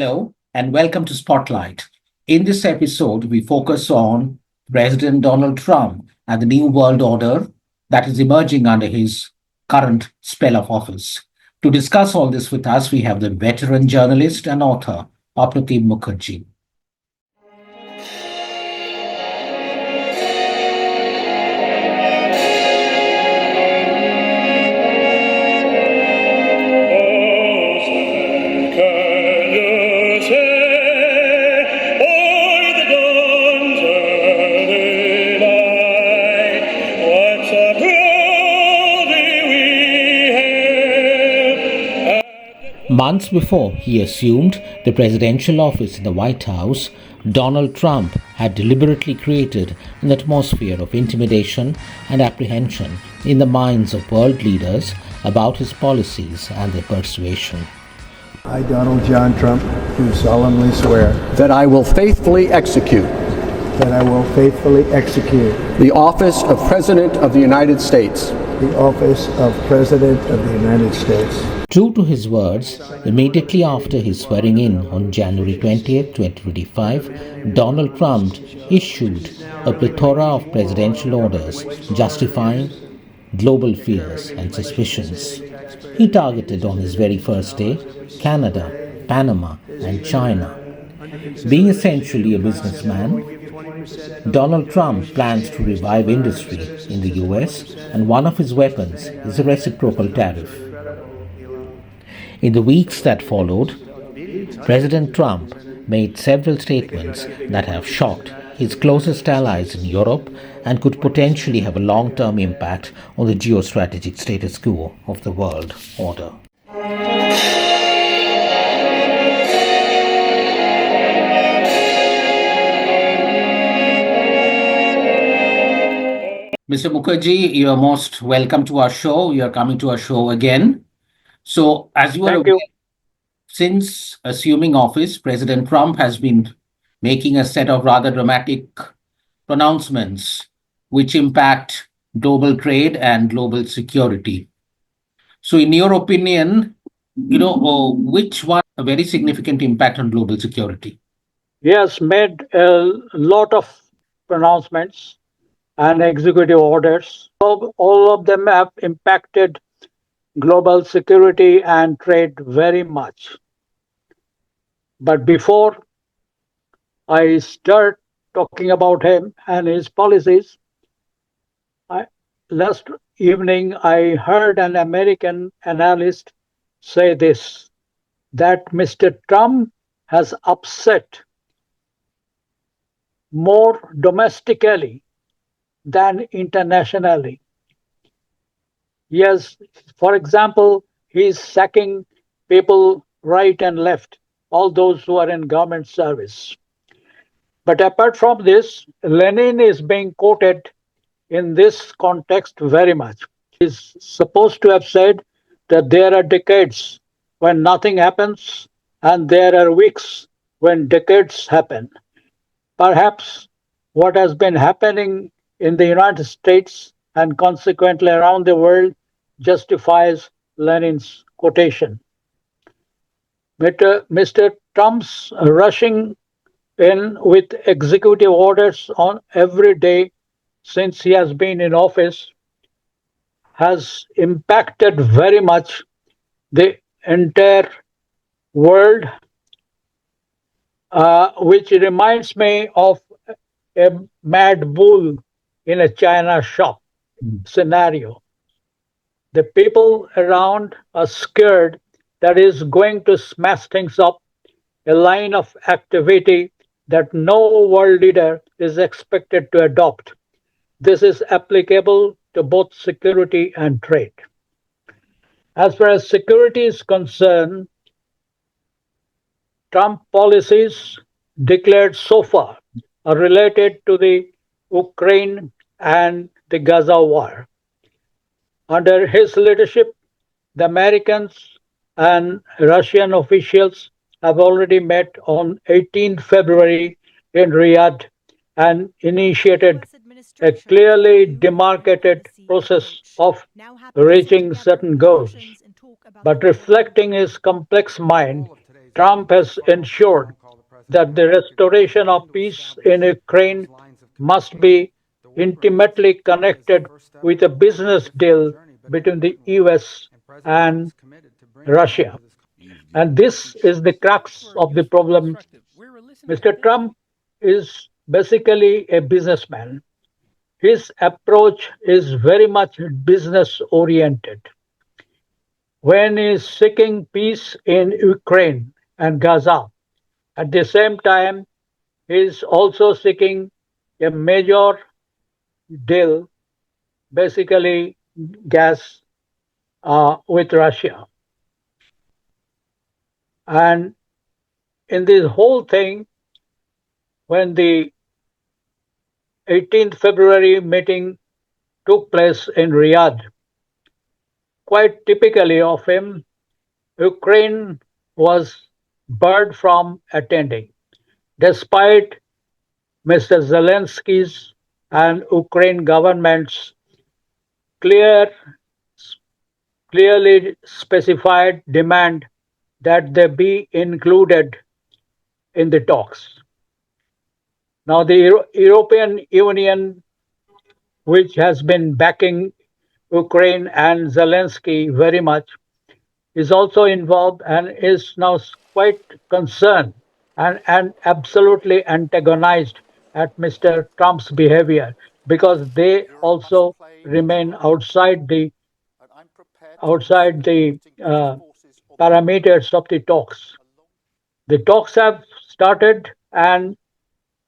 Hello, and welcome to Spotlight. In this episode, we focus on President Donald Trump and the new world order that is emerging under his current spell of office. To discuss all this with us, we have the veteran journalist and author, Apratim Mukarji. Months before he assumed the presidential office in the White House, Donald Trump had deliberately created an atmosphere of intimidation and apprehension in the minds of world leaders about his policies and their persuasion. I, Donald John Trump, do solemnly swear that I will faithfully execute the office of President of the United States. the office of President of the United States. True to his words, immediately after his swearing in on January 20th, 2025, Donald Trump issued a plethora of presidential orders justifying global fears and suspicions. He targeted on his very first day Canada, Panama, and China. Being essentially a businessman, Donald Trump plans to revive industry in the US, and one of his weapons is a reciprocal tariff. In the weeks that followed, President Trump made several statements that have shocked his closest allies in Europe and could potentially have a long-term impact on the geostrategic status quo of the world order. Mr. Mukherjee, you are most welcome to our show. You are coming to our show again. So, as you are Thank aware, you. since assuming office, President Trump has been making a set of rather dramatic pronouncements which impact global trade and global security. So, in your opinion, which one a very significant impact on global security? He has made a lot of pronouncements and executive orders. All of them have impacted global security and trade very much. But before I start talking about him and his policies, last evening I heard an American analyst say this, that Mr. Trump has upset more domestically than internationally. Yes, for example, he's sacking people right and left, all those who are in government service. But apart from this, Lenin is being quoted in this context very much. He's supposed to have said that there are decades when nothing happens, and there are weeks when decades happen. Perhaps what has been happening in the United States and consequently around the world justifies Lenin's quotation. Mr. Trump's rushing in with executive orders on every day since he has been in office has impacted very much the entire world, which reminds me of a mad bull in a China shop scenario. The people around are scared that is going to smash things up, a line of activity that no world leader is expected to adopt. This is applicable to both security and trade. As far as security is concerned, Trump policies declared so far are related to the Ukraine and the Gaza war. Under his leadership, the Americans and Russian officials have already met on 18 February in Riyadh and initiated a clearly demarcated process of reaching certain goals. But reflecting his complex mind, Trump has ensured that the restoration of peace in Ukraine must be intimately connected with a business deal between the US and Russia. And this is the crux of the problem. Mr. Trump is basically a businessman. His approach is very much business oriented. When he is seeking peace in Ukraine and Gaza, at the same time, he is also seeking a major deal, basically gas, with Russia. And in this whole thing, when the 18th February meeting took place in Riyadh, quite typically of him, Ukraine was barred from attending, despite Mr. Zelensky's and Ukraine government's clear, clearly specified demand that they be included in the talks. Now, the European Union, which has been backing Ukraine and Zelensky very much, is also involved and is now quite concerned and absolutely antagonized at Mr. Trump's behavior because they also remain outside the parameters of the talks. The talks have started, and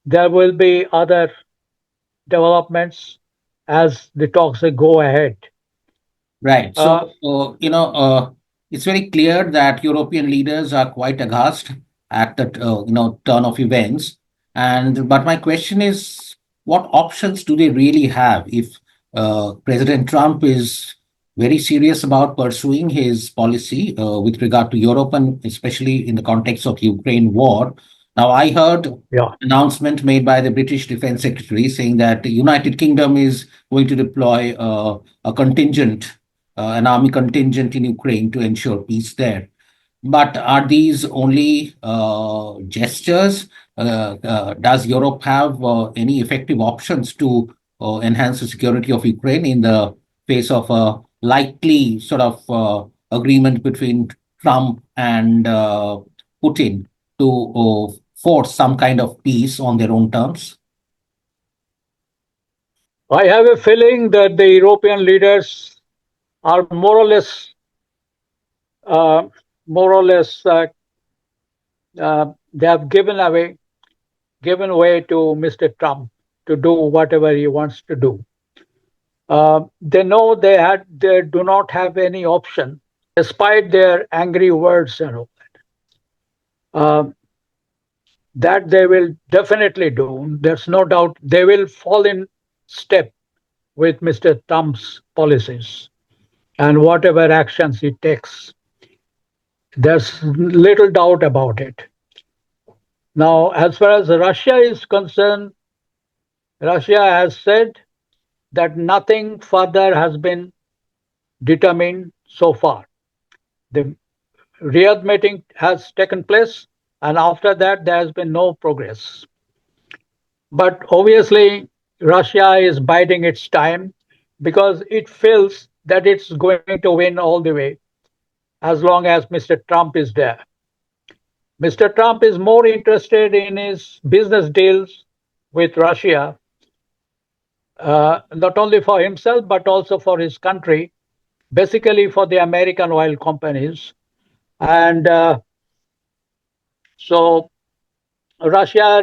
there will be other developments as the talks go ahead. Right. Uh, It's very clear that European leaders are quite aghast at the turn of events. And but my question is, what options do they really have if President Trump is very serious about pursuing his policy with regard to Europe and especially in the context of Ukraine war? Now, I heard yeah. announcement made by the British Defense Secretary saying that the United Kingdom is going to deploy a contingent an army contingent in Ukraine to ensure peace there. But are these only gestures? Does Europe have any effective options to enhance the security of Ukraine in the face of a likely sort of agreement between Trump and Putin to force some kind of peace on their own terms? I have a feeling that the European leaders are uh, more or less, they have given way to Mr. Trump to do whatever he wants to do. They know they do not have any option, despite their angry words and all that. That they will definitely do. There's no doubt they will fall in step with Mr. Trump's policies and whatever actions he takes. There's little doubt about it. Now, as far as Russia is concerned, Russia has said that nothing further has been determined so far. The Riyadh meeting has taken place, and after that, there has been no progress. But obviously, Russia is biding its time because it feels that it's going to win all the way as long as Mr. Trump is there. Mr. Trump is more interested in his business deals with Russia, not only for himself, but also for his country, basically for the American oil companies. And so Russia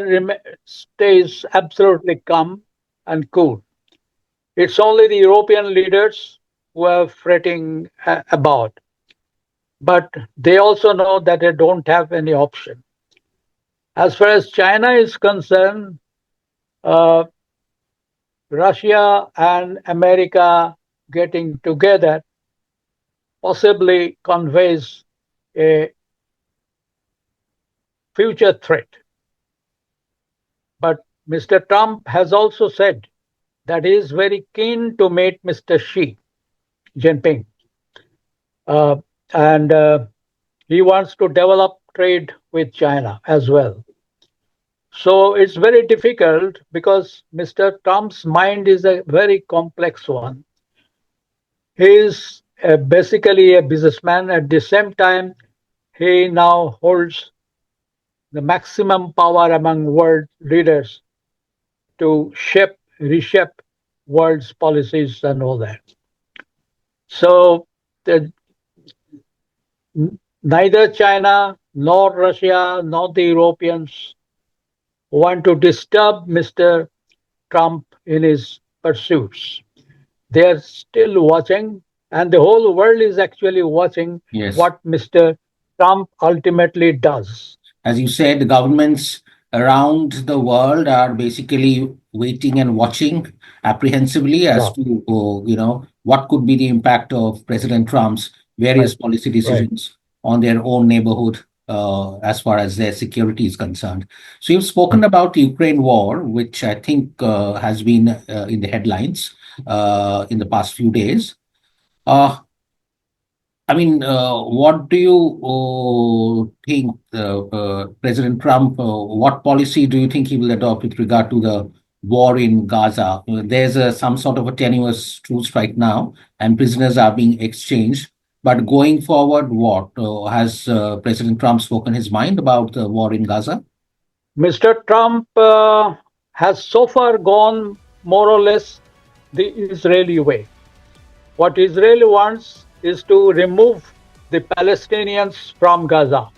stays absolutely calm and cool. It's only the European leaders who are fretting about. But they also know that they don't have any option. As far as China is concerned, uh, Russia and America getting together possibly conveys a future threat. But Mr. Trump has also said that he is very keen to meet Mr. Xi Jinping. And he wants to develop trade with China as well. So it's very difficult because Mr. Trump's mind is a very complex one. He is basically a businessman. At the same time, he now holds the maximum power among world leaders to reshape world's policies and all that. So the, neither China nor Russia nor the Europeans want to disturb Mr. Trump in his pursuits. They are still watching, and the whole world is actually watching Yes. what Mr. Trump ultimately does. As you said, the governments around the world are basically waiting and watching apprehensively as Yeah, to, what could be the impact of President Trump's right, various policy right. decisions on their own neighborhood, as far as their security is concerned. So you've spoken about the Ukraine war, which I think has been in the headlines in the past few days. Uh, I mean, what do you think, President Trump, what policy do you think he will adopt with regard to the war in Gaza? There's some sort of a tenuous truce right now, and prisoners are being exchanged. But going forward, what? Has President Trump spoken his mind about the war in Gaza? Mr. Trump has so far gone more or less the Israeli way. What Israel wants is to remove the Palestinians from Gaza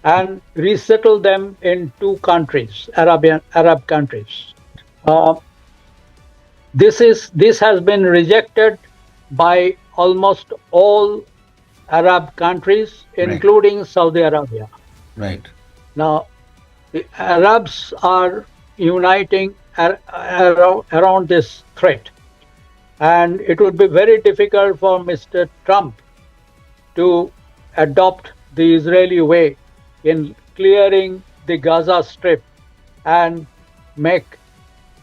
and resettle them in two countries, Arab countries. Uh, this has been rejected by almost all Arab countries, Right, including Saudi Arabia. right, Now, the Arabs are uniting around this threat, and it would be very difficult for Mr. Trump to adopt the Israeli way in clearing the Gaza Strip and make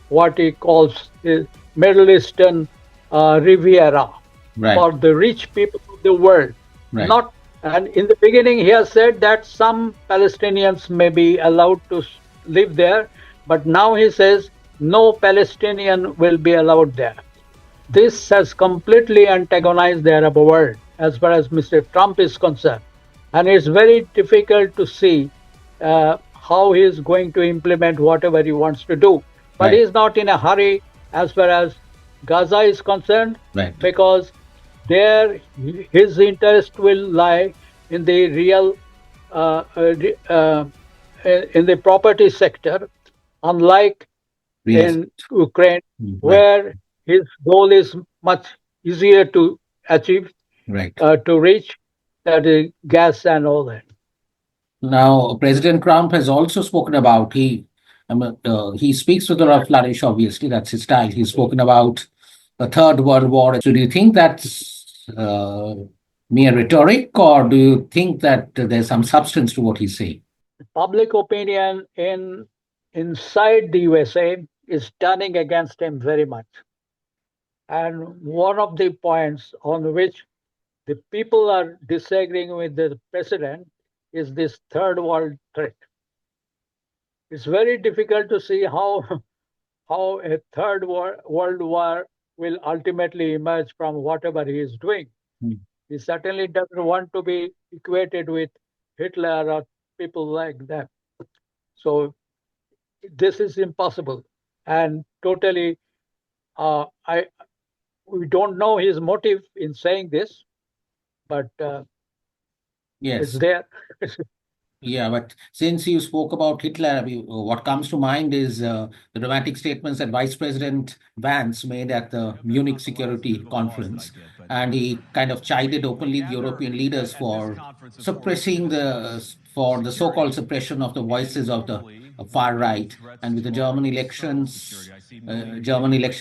what he calls the Middle Eastern Riviera right, for the rich people of the world. right, Not, and in the beginning, he has said that some Palestinians may be allowed to live there, but now he says no Palestinian will be allowed there. This has completely antagonized the Arab world as far as Mr. Trump is concerned. And it's very difficult to see how he is going to implement whatever he wants to do. But he right, is not in a hurry as far as Gaza is concerned, right, because there his interest will lie in the real uh, uh, uh, in the property sector, unlike real in estate. Ukraine, Right, where his goal is much easier to achieve, right. to reach, that is gas and all that. Now, President Trump has also spoken about he speaks with a lot of flourish. Obviously, that's his style. He's spoken about the Third World War. So, do you think that's mere rhetoric, or do you think that there's some substance to what he's saying? Public opinion in inside the USA is turning against him very much. And one of the points on which the people are disagreeing with the president is this third world threat. It's very difficult to see how how a world war will ultimately emerge from whatever he is doing. Hmm. He certainly doesn't want to be equated with Hitler or people like that. So this is impossible and totally. I We don't know his motive in saying this, but it's Yes. there. Yeah, but since you spoke about Hitler, what comes to mind is the dramatic statements that Vice President Vance made at the Munich Security Conference. And he kind of chided openly the European leaders for for the so-called suppression of the voices of the far right. And with the German election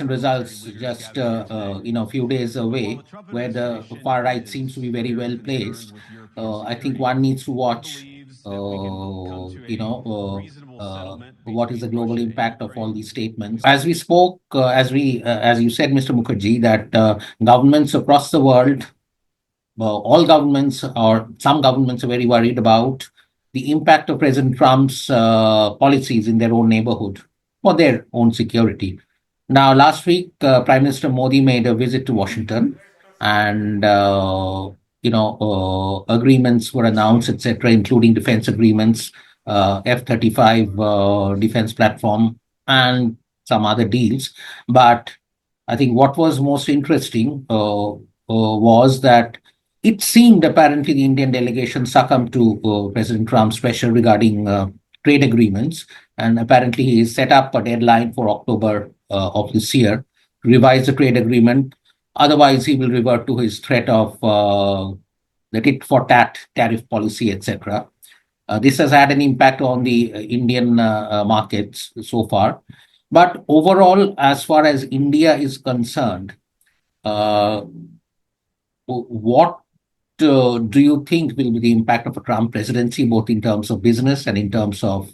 results just, a few days away, where the far right seems to be very well placed, I think one needs to watch what is the global impact of all these statements. As we spoke, as you said, Mr. Mukherjee, that governments across the world all governments or some governments are very worried about the impact of President Trump's policies in their own neighborhood for their own security. Now, last week, Prime Minister Modi made a visit to Washington, and agreements were announced, etc., including defense agreements, F-35 defense platform, and some other deals. But I think what was most interesting was that it seemed apparently the Indian delegation succumbed to President Trump's pressure regarding trade agreements, and apparently he has set up a deadline for October of this year to revise the trade agreement. Otherwise, he will revert to his threat of the tit for tat tariff policy, etc. This has had an impact on the Indian markets so far. But overall, as far as India is concerned, uh, what do you think will be the impact of a Trump presidency, both in terms of business and in terms of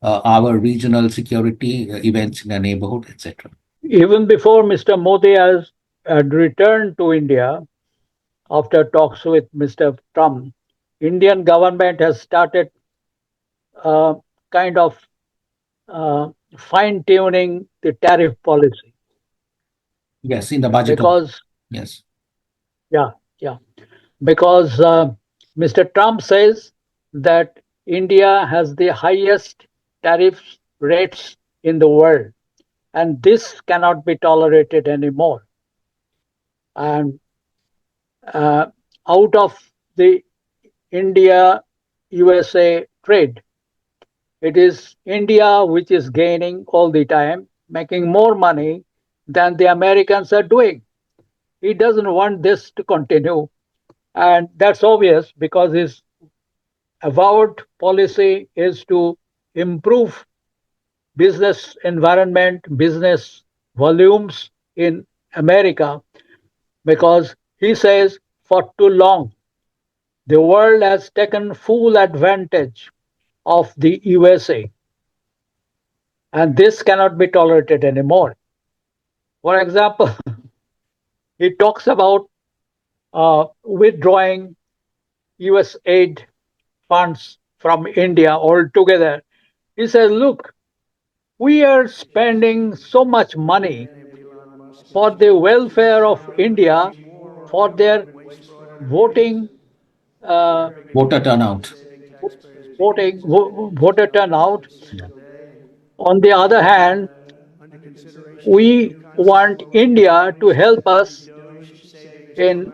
our regional security events in our neighborhood, etc.? Even before Mr. Modi has had returned to India after talks with Mr. Trump, Indian government has started uh, kind of uh, fine tuning the tariff policy Yes, in the budget also. because Yes. yeah, yeah, because Mr. Trump says that India has the highest tariff rates in the world, and this cannot be tolerated anymore. And uh, out of the India USA trade, it is India which is gaining all the time, making more money than the Americans are doing. He doesn't want this to continue. And that's obvious because his avowed policy is to improve business environment, business volumes in America, because he says for too long the world has taken full advantage of the USA, and this cannot be tolerated anymore. For example, he talks about withdrawing US aid funds from India altogether. He says, look, we are spending so much money for the welfare of India, for their voting, uh, Voter turnout. voter turnout. On the other hand, we want India to help us in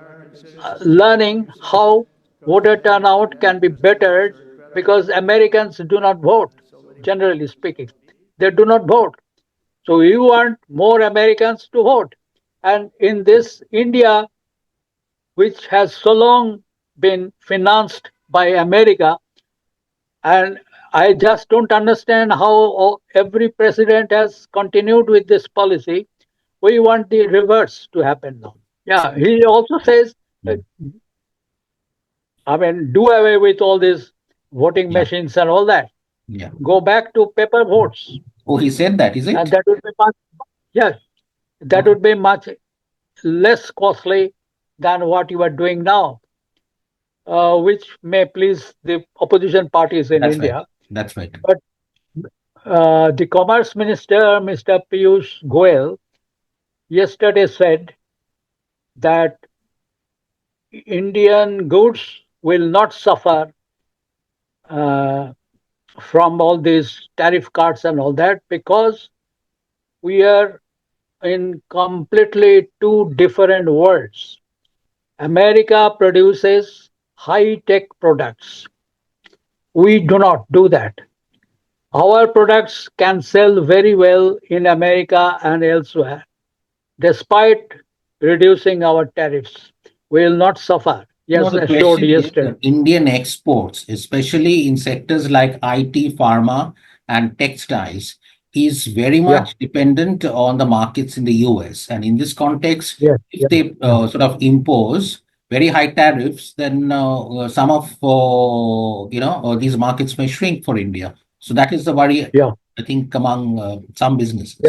learning how voter turnout can be bettered because Americans do not vote, generally speaking. They do not vote. So you want more Americans to vote. And in this, India, which has so long been financed by America, and I just don't understand how every president has continued with this policy. We want the reverse to happen now. Yeah, he also says, Mm. I mean, do away with all these voting Yeah. machines and all that. Yeah. Go back to paper votes, Oh, he said that, is and it? that would be much, yes, that Oh, would be much less costly than what you are doing now, which may please the opposition parties in that's right. India. That's right. But the Commerce Minister, Mr. Piyush Goyal, yesterday said that Indian goods will not suffer uh, from all these tariff cuts and all that because we are in completely two different worlds. America produces high tech products. We do not do that. Our products can sell very well in America and elsewhere, despite reducing our tariffs. We will not suffer. No, Yes, the assured question is yesterday. that Indian exports, especially in sectors like IT, pharma, and textiles, is very Yeah, much dependent on the markets in the US. And in this context, yes, if yeah, they yeah, sort of impose very high tariffs, then some of these markets may shrink for India. So that is the worry, yeah, I think, among some yeah. businesses.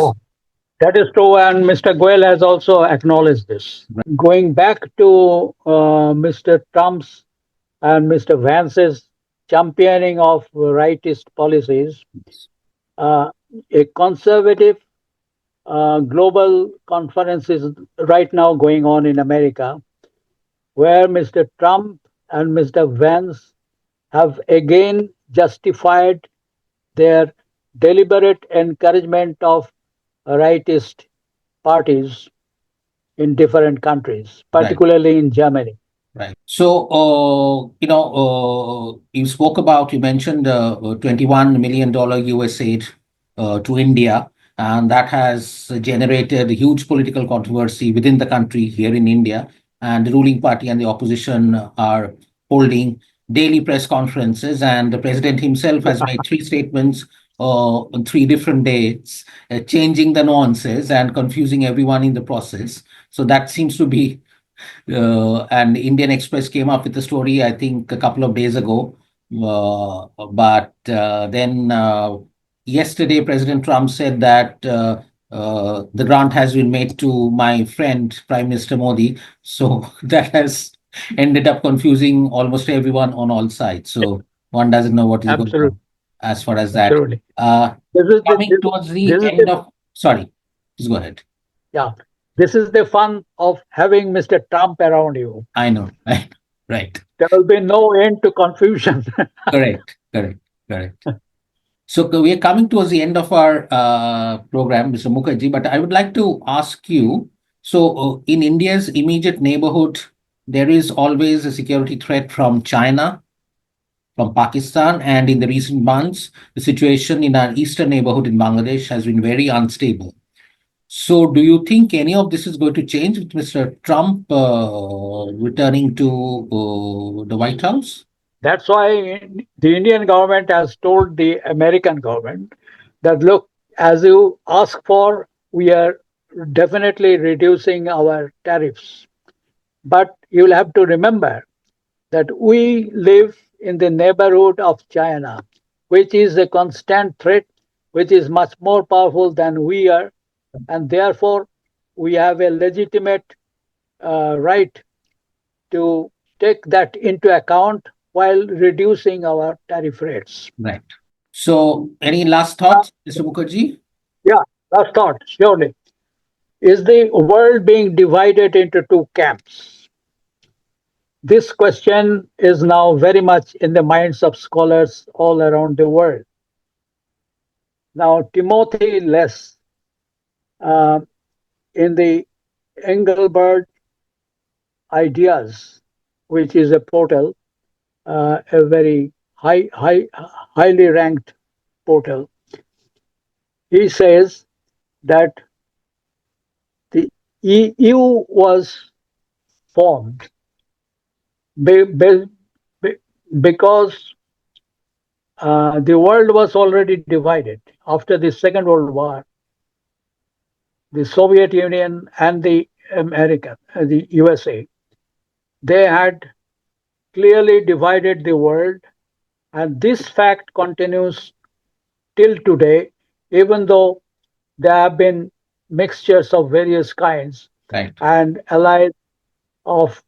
That is true, and Mr. Goel has also acknowledged this. Going back to Mr. Trump's and Mr. Vance's championing of rightist policies, uh, a conservative global conference is right now going on in America, where Mr. Trump and Mr. Vance have again justified their deliberate encouragement of rightist parties in different countries, Right. particularly in Germany. Right. So, you mentioned $21 million US aid to India, and that has generated a huge political controversy within the country here in India. And the ruling party and the opposition are holding daily press conferences, and the president himself has made three statements on three different dates, changing the nuances and confusing everyone in the process. So that seems to be and Indian Express came up with the story, I think, a couple of days ago. But then yesterday, President Trump said that the grant has been made to my friend, Prime Minister Modi. So that has ended up confusing almost everyone on all sides. So one doesn't know what is going Absolutely, on as far as that. absolutely. Uh, This is the Coming towards the this is end the of, sorry, please go ahead. yeah. This is the fun of having Mr. Trump around you. I know, right. There will be no end to confusion. Correct, correct, correct. So we are coming towards the end of our program, Mr. Mukherjee, but I would like to ask you, so in India's immediate neighborhood, there is always a security threat from China, from Pakistan, and in the recent months, the situation in our eastern neighborhood in Bangladesh has been very unstable. So do you think any of this is going to change with Mr. Trump returning to the White House? That's why the Indian government has told the American government that look, as you ask for, we are definitely reducing our tariffs. But you'll have to remember that we live in the neighborhood of China, which is a constant threat, which is much more powerful than we are, and therefore we have a legitimate right to take that into account while reducing our tariff rates. Right. So, any last thoughts, Mr. Mukherjee? Yeah, last thought, surely. Is the world being divided into two camps? This question is now very much in the minds of scholars all around the world. Now, Timothy Less, uh, in the Engelbert Ideas, which is a portal, a very highly ranked portal, he says that the EU was formed be, be, because the world was already divided after the Second World War. The Soviet Union and the USA, they had clearly divided the world, and this fact continues till today, even though there have been mixtures of various kinds Right. and allies of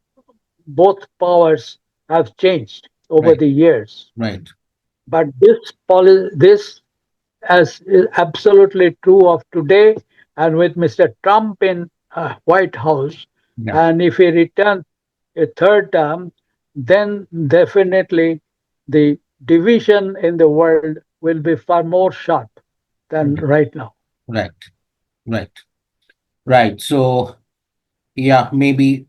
both powers have changed over Right. the years. Right. But this is absolutely true of today, and with Mr. Trump in White House, Yeah. and if he returns a third term, then definitely the division in the world will be far more sharp than right now. Right. Right. Right. So, yeah, maybe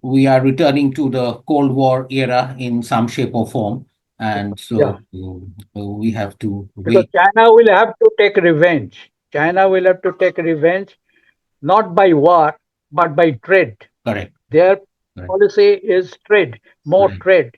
we are returning to the Cold War era in some shape or form. And Yeah, so we have to because wait. China will have to take revenge. China will have to take revenge not by war, but by trade. Correct. Their Right. policy is trade, more Right. trade,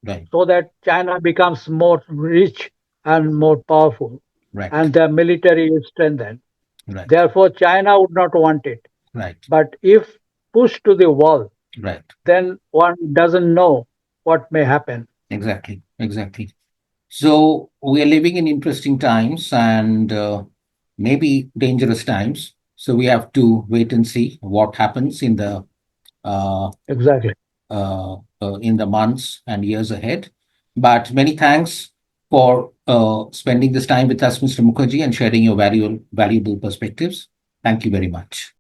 Right. so that China becomes more rich and more powerful, Right. and their military is strengthened. Right. Therefore, China would not want it. Right. But if pushed to the wall, Right. then one doesn't know what may happen. Exactly. Exactly. So we are living in interesting times and maybe dangerous times. So we have to wait and see what happens Exactly. in the months and years ahead. But many thanks for spending this time with us, Mr. Mukherjee, and sharing your valuable perspectives. Thank you very much.